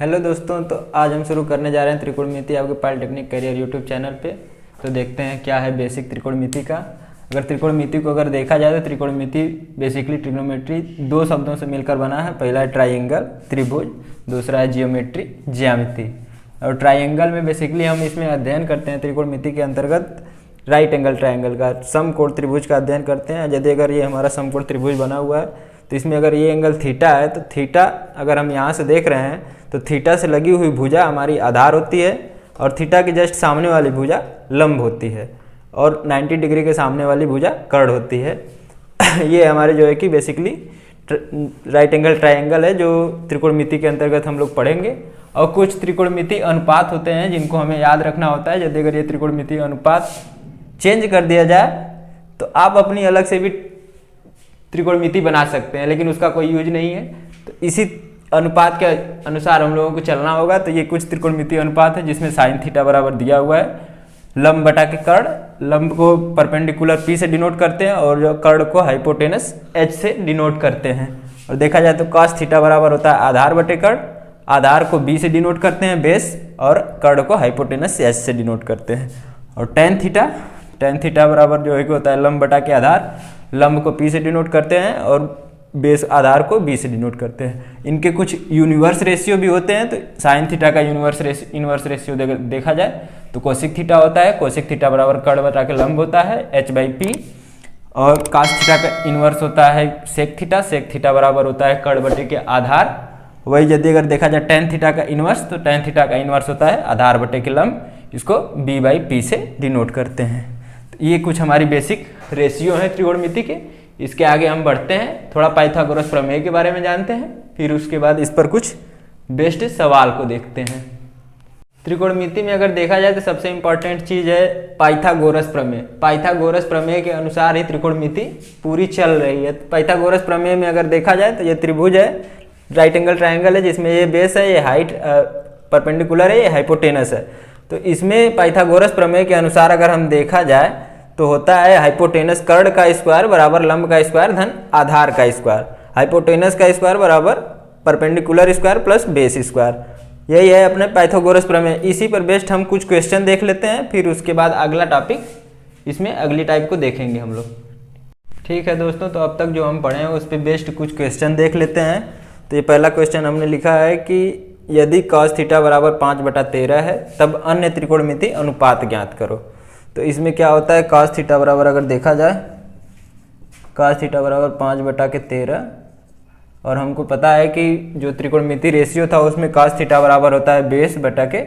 Hello दोस्तों, तो आज हम शुरू करने जा रहे हैं त्रिकोणमिति आपके पॉलिटेक्निक करियर यूट्यूब चैनल पे। तो देखते हैं क्या है बेसिक त्रिकोणमिति का। अगर त्रिकोणमिति को देखा जाए तो त्रिकोणमिति बेसिकली ट्रिग्नोमेट्री दो शब्दों से मिलकर बना है। पहला है ट्राइंगल त्रिभुज, दूसरा है जियोमेट्री ज्यामिति। और ट्राइंगल में बेसिकली हम इसमें अध्ययन करते हैं त्रिकोणमिति के अंतर्गत राइट एंगल ट्राइंगल का समकोण त्रिभुज का अध्ययन करते हैं। यदि अगर ये हमारा समकोण त्रिभुज बना हुआ है तो इसमें अगर ये एंगल थीटा है तो थीटा अगर हम यहाँ से देख रहे हैं तो थीटा से लगी हुई भुजा हमारी आधार होती है और थीटा के जस्ट सामने वाली भुजा लंब होती है और 90 डिग्री के सामने वाली भुजा कर्ण होती है। ये हमारे जो है कि बेसिकली राइट एंगल ट्राइंगल है जो त्रिकोणमिति के अंतर्गत हम लोग पढ़ेंगे। और कुछ त्रिकोणमिति अनुपात होते हैं जिनको हमें याद रखना होता है। यदि अगर ये त्रिकोणमिति अनुपात चेंज कर दिया जाए तो आप अपनी अलग से भी त्रिकोणमिति बना सकते हैं, लेकिन उसका कोई यूज नहीं है। तो इसी अनुपात के अनुसार हम लोगों को चलना होगा। तो ये कुछ त्रिकोणमिति अनुपात है जिसमें साइन थीटा बराबर दिया हुआ है, लंब बटा के कर्ण, लंब को परपेंडिकुलर पी से डिनोट करते हैं और जो कर्ण को हाइपोटेनस एच से डिनोट करते हैं। और देखा जाए तो कॉस थीटा बराबर होता है आधार बटे कर्ण, आधार को बी से डिनोट करते हैं बेस और कर्ण को हाइपोटेनस एच से डिनोट करते हैं। और टेन थीटा बराबर जो है कि होता है लंब बटा के आधार, लंब को पी से डिनोट करते हैं और बेस आधार को बी से डिनोट करते हैं। इनके कुछ यूनिवर्स रेशियो भी होते हैं। तो साइन थीटा का इनवर्स रेशियो देखा जाए तो कोसिक थीटा होता है, कोसिक थीटा बराबर कर्ण बटा के लंब होता है एच बाई पी। और कास थीटा का इनवर्स होता है सेक थीटा बराबर होता है कर्ण बटे के आधार। वही यदि अगर देखा जाए टेन थीटा का इनवर्स तो टेन थीटा का इनवर्स होता है आधार बटे के लंब, इसको बी बाई पी से डिनोट करते हैं। तो ये कुछ हमारी बेसिक रेशियो हैं त्रिकोणमिति के। इसके आगे हम बढ़ते हैं, थोड़ा पाइथागोरस प्रमेय के बारे में जानते हैं, फिर उसके बाद इस पर कुछ बेस्ट सवाल को देखते हैं। त्रिकोणमिति में अगर देखा जाए तो सबसे इंपॉर्टेंट चीज है पाइथागोरस प्रमेय। पाइथागोरस प्रमेय के अनुसार ही त्रिकोणमिति पूरी चल रही है। पाइथागोरस प्रमेय में अगर देखा जाए तो ये त्रिभुज है, राइट एंगल ट्राइंगल है जिसमें ये बेस है, ये हाइट परपेंडिकुलर है, ये हाइपोटेनस है। तो इसमें पाइथागोरस प्रमेय के अनुसार अगर हम देखा जाए तो होता है हाइपोटेनस कर्ण का स्क्वायर बराबर लंब का स्क्वायर धन आधार का स्क्वायर, हाइपोटेनस का स्क्वायर बराबर perpendicular square plus base square. यही है अपने पाइथागोरस प्रमेय। इसी पर बेस्ड हम कुछ क्वेश्चन देख लेते हैं, फिर उसके बाद अगला टॉपिक इसमें अगली टाइप को देखेंगे हम लोग। ठीक है दोस्तों, तो अब तक जो हम पढ़े हैं उस पर बेस्ड कुछ क्वेश्चन देख लेते हैं। तो ये पहला क्वेश्चन हमने लिखा है कि यदि cos थीटा बराबर 5/13 है तब अन्य त्रिकोणमिति अनुपात ज्ञात करो। तो इसमें क्या होता है cos थीटा बराबर अगर देखा जाए cos थीटा बराबर 5/13 और हमको पता है कि जो त्रिकोणमिति रेशियो था उसमें cos थीटा बराबर होता है बेस बटा के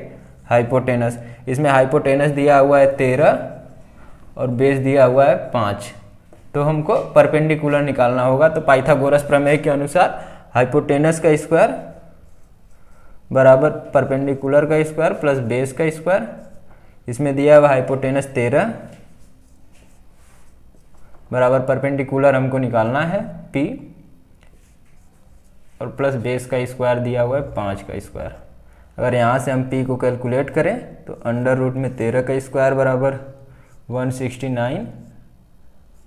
हाइपोटेनस। इसमें हाइपोटेनस दिया हुआ है 13 और बेस दिया हुआ है 5। तो हमको परपेंडिकुलर निकालना होगा। तो पाइथागोरस प्रमेय के अनुसार हाइपोटेनस का स्क्वायर बराबर परपेंडिकुलर का स्क्वायर प्लस बेस का स्क्वायर। इसमें दिया हुआ हाइपोटेनस 13 बराबर परपेंडिकुलर हमको निकालना है P और प्लस बेस का स्क्वायर दिया हुआ है 5 का स्क्वायर। अगर यहाँ से हम P को कैलकुलेट करें तो अंडर रूट में 13 का स्क्वायर बराबर 169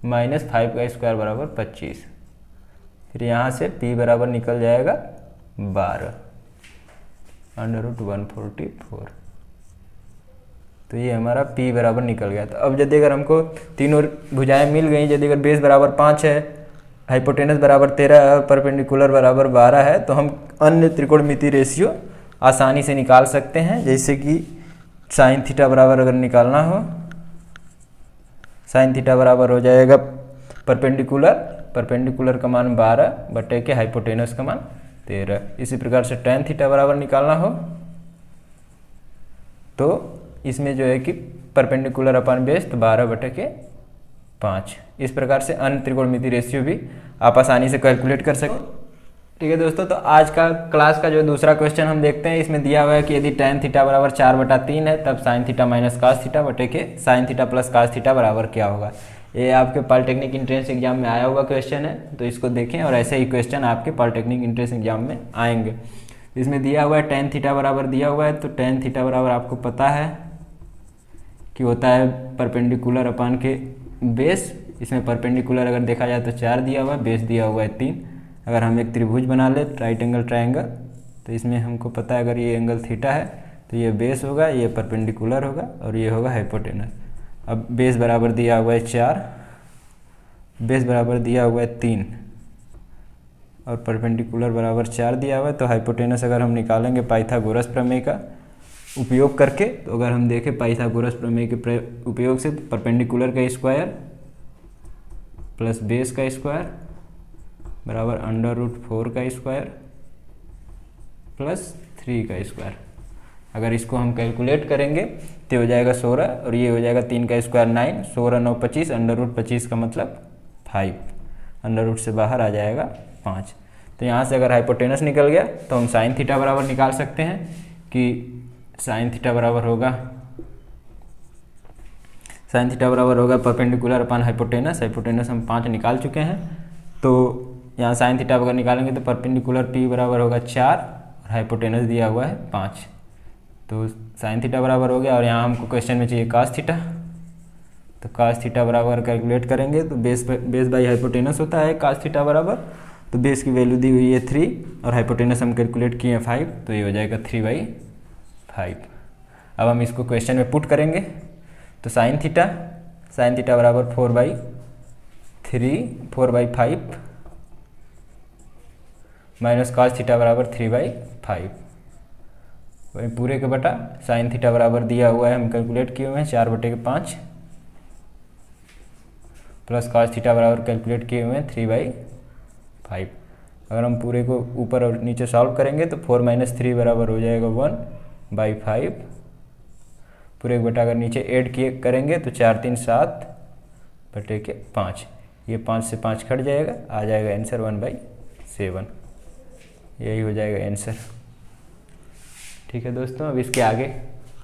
माइनस 5 का स्क्वायर बराबर 25। फिर यहाँ से P बराबर निकल जाएगा 12 अंडर रूट 144। तो ये हमारा P बराबर निकल गया। तो अब यदि अगर हमको तीनों भुजाएं मिल गई, यदि अगर बेस बराबर 5 है, हाइपोटेनस बराबर 13 है और परपेंडिकुलर बराबर 12 है तो हम अन्य त्रिकोणमिति रेशियो आसानी से निकाल सकते हैं। जैसे कि साइन थीटा बराबर अगर निकालना हो, साइन थीटा बराबर हो जाएगा परपेंडिकुलर का मान 12 बटे के हाइपोटेनस का मान 13। इसी प्रकार से टेन थीटा बराबर निकालना हो तो इसमें जो है कि परपेंडिकुलर अपन बेस तो 12 बटे के 5। इस प्रकार से अन्य त्रिकोणमिति रेशियो भी आप आसानी से कैलकुलेट कर सकते। ठीक है दोस्तों, तो आज का क्लास का जो दूसरा क्वेश्चन हम देखते हैं, इसमें दिया हुआ है कि यदि टेन थीटा बराबर 4/3 है तब sine theta minus cos theta बटे के sine theta plus cos theta बराबर क्या होगा। ये आपके पॉलिटेक्निक एंट्रेंस एग्जाम में आया हुआ क्वेश्चन है, तो इसको देखें और ऐसे ही क्वेश्चन आपके पॉलिटेक्निक एंट्रेंस एग्जाम में आएंगे। इसमें दिया हुआ है टेन थीटा बराबर दिया हुआ है, तो टेन थीटा बराबर आपको पता है कि होता है परपेंडिकुलर अपान के बेस। इसमें परपेंडिकुलर अगर देखा जाए तो 4 दिया हुआ है, बेस दिया हुआ है 3। अगर हम एक त्रिभुज बना ले राइट एंगल ट्राइंगल तो इसमें हमको पता है अगर ये एंगल थीटा है तो ये बेस होगा, ये परपेंडिकुलर होगा और ये होगा हाइपोटेनस। अब बेस बराबर दिया हुआ है 4, बेस बराबर दिया हुआ है 3 और परपेंडिकुलर बराबर 4 दिया हुआ है। तो हाइपोटेनस अगर हम निकालेंगे पाइथागोरस प्रमेय का उपयोग करके, तो अगर हम देखें पाइथागोरस प्रमेय के उपयोग से परपेंडिकुलर का स्क्वायर प्लस बेस का स्क्वायर बराबर √4 का स्क्वायर प्लस 3 का स्क्वायर। अगर इसको हम कैलकुलेट करेंगे तो हो जाएगा 16 और ये हो जाएगा 3 का स्क्वायर 9, 16 9 25, √25 का मतलब 5, अंडर से बाहर आ जाएगा 5। तो यहाँ से अगर हाइपोटेनस निकल गया तो हम साइन थीटा बराबर निकाल सकते हैं कि साइन थीटा बराबर होगा परपेंडिकुलर अपन हाइपोटेनस। हाइपोटेनस हम 5 निकाल चुके हैं, तो यहाँ साइन थीटा अगर निकालेंगे तो परपेंडिकुलर P बराबर होगा 4 और हाइपोटेनस दिया हुआ है 5। तो साइन थीटा बराबर हो गया और यहाँ हमको क्वेश्चन में चाहिए कास थीटा। तो कास थीटा बराबर कैलकुलेट करेंगे तो बेस बाई हाइपोटेनस होता है कास थीटा बराबर। तो बेस की वैल्यू दी हुई है 3 और हाइपोटेनस हम कैलकुलेट किए हैं 5, तो ये हो जाएगा 3/5। अब हम इसको क्वेश्चन में पुट करेंगे तो साइन थीटा बराबर 4/5 माइनस कास थीटा बराबर 3/5, वही पूरे के बटा साइन थीटा बराबर दिया हुआ है हम कैलकुलेट किए हुए हैं 4/5 प्लस कास थीटा बराबर कैलकुलेट किए हुए हैं 3/5। अगर हम पूरे को ऊपर और नीचे सॉल्व करेंगे तो 4 - 3 बराबर हो जाएगा 1/5। पूरे के बटा अगर नीचे ऐड किए करेंगे तो 4 3 7/5, ये 5 से 5 कट जाएगा, आ जाएगा आंसर 1/7। यही हो जाएगा आंसर। ठीक है दोस्तों, अब इसके आगे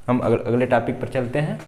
हम अगले टॉपिक पर चलते हैं।